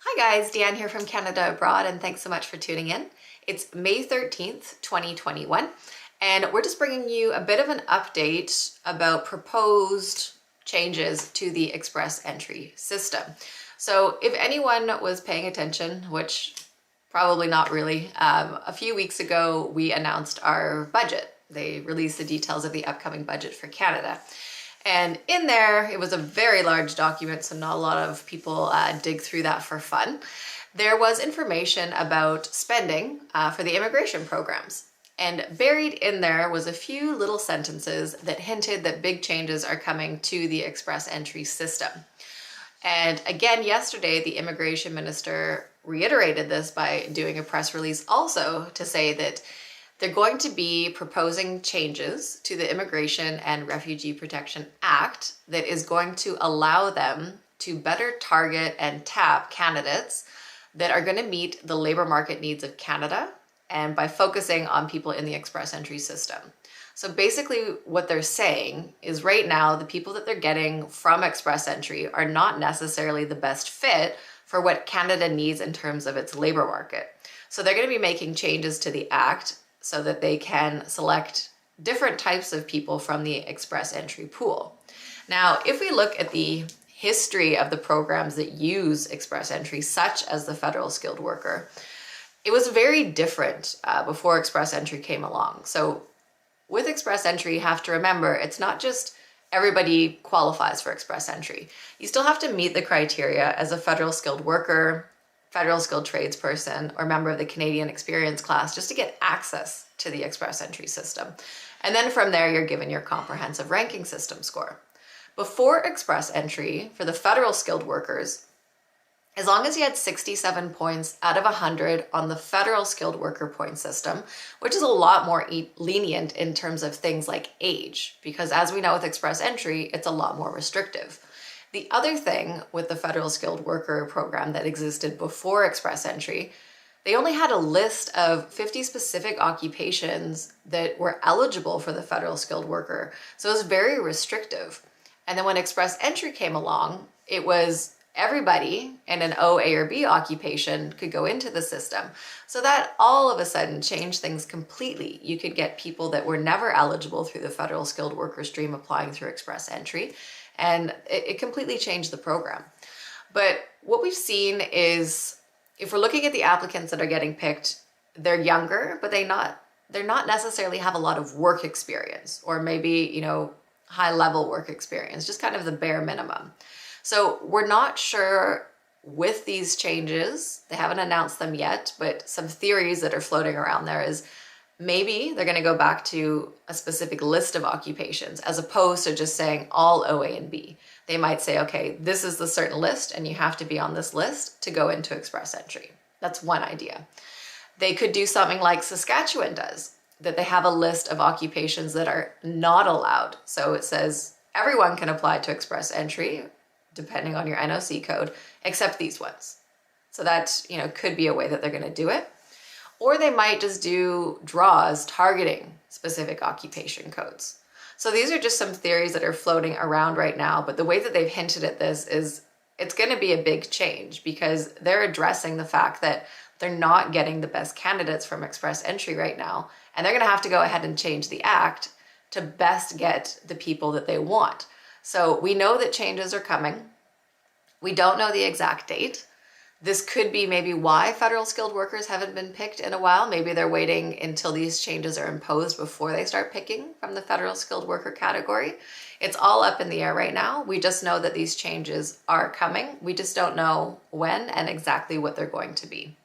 Hi guys, Deanne here from Canada Abroad, and thanks so much for tuning in. It's May 13th, 2021, and we're just bringing you a bit of an update about proposed changes to the express entry system. So if anyone was paying attention, which probably not really, a few weeks ago we announced our budget. They released the details of the upcoming budget for Canada. And in there, it was a very large document, so not a lot of people dig through that for fun. There was information about spending for the immigration programs. And buried in there was a few little sentences that hinted that big changes are coming to the express entry system. And again, yesterday, the immigration minister reiterated this by doing a press release also to say that they're going to be proposing changes to the Immigration and Refugee Protection Act that is going to allow them to better target and tap candidates that are going to meet the labor market needs of Canada, and by focusing on people in the express entry system. So basically what they're saying is right now, the people that they're getting from express entry are not necessarily the best fit for what Canada needs in terms of its labor market. So they're going to be making changes to the Act so that they can select different types of people from the express entry pool. Now, if we look at the history of the programs that use express entry, such as the federal skilled worker, it was very different before express entry came along. So with express entry, you have to remember, it's not just everybody qualifies for express entry. You still have to meet the criteria as a federal skilled worker, federal skilled tradesperson, or member of the Canadian Experience class just to get access to the express entry system. And then from there, you're given your comprehensive ranking system score. Before express entry, for the federal skilled workers, as long as you had 67 points out of 100 on the federal skilled worker point system, which is a lot more lenient in terms of things like age, because as we know with express entry, it's a lot more restrictive. The other thing with the federal skilled worker program that existed before express entry, they only had a list of 50 specific occupations that were eligible for the federal skilled worker. So it was very restrictive. And then when express entry came along, it was everybody in an O, A, or B occupation could go into the system. So that all of a sudden changed things completely. You could get people that were never eligible through the federal skilled worker stream applying through express entry. And it completely changed the program. But what we've seen is, if we're looking at the applicants that are getting picked, they're younger, but they're not necessarily have a lot of work experience, or maybe, high level work experience, just kind of the bare minimum. So we're not sure with these changes, they haven't announced them yet, but some theories that are floating around there is maybe they're going to go back to a specific list of occupations as opposed to just saying all OA and B. They might say, okay, this is the certain list and you have to be on this list to go into express entry. That's one idea. They could do something like Saskatchewan does, that they have a list of occupations that are not allowed. So it says everyone can apply to express entry, depending on your NOC code, except these ones. So that, could be a way that they're going to do it. Or they might just do draws targeting specific occupation codes. So these are just some theories that are floating around right now, but the way that they've hinted at this is it's going to be a big change because they're addressing the fact that they're not getting the best candidates from express entry right now, and they're going to have to go ahead and change the act to best get the people that they want. So we know that changes are coming. We don't know the exact date. This could be maybe why federal skilled workers haven't been picked in a while. Maybe they're waiting until these changes are imposed before they start picking from the federal skilled worker category. It's all up in the air right now. We just know that these changes are coming. We just don't know when and exactly what they're going to be.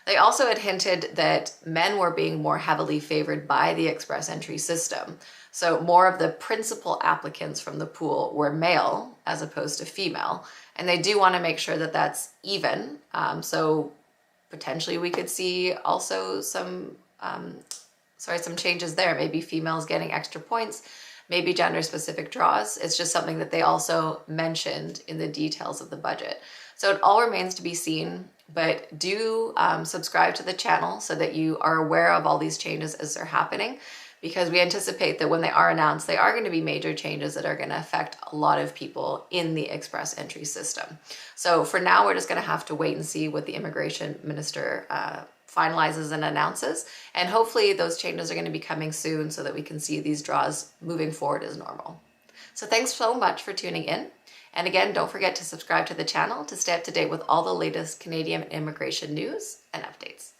They also had hinted that men were being more heavily favored by the express entry system. So more of the principal applicants from the pool were male as opposed to female. And they do want to make sure that that's even. So potentially we could see also some changes there. Maybe females getting extra points, maybe gender specific draws. It's just something that they also mentioned in the details of the budget. So it all remains to be seen, but do subscribe to the channel so that you are aware of all these changes as they're happening. because we anticipate that when they are announced, they are going to be major changes that are going to affect a lot of people in the express entry system. So for now, we're just going to have to wait and see what the immigration minister finalizes and announces. And hopefully those changes are going to be coming soon so that we can see these draws moving forward as normal. So thanks so much for tuning in. And again, don't forget to subscribe to the channel to stay up to date with all the latest Canadian immigration news and updates.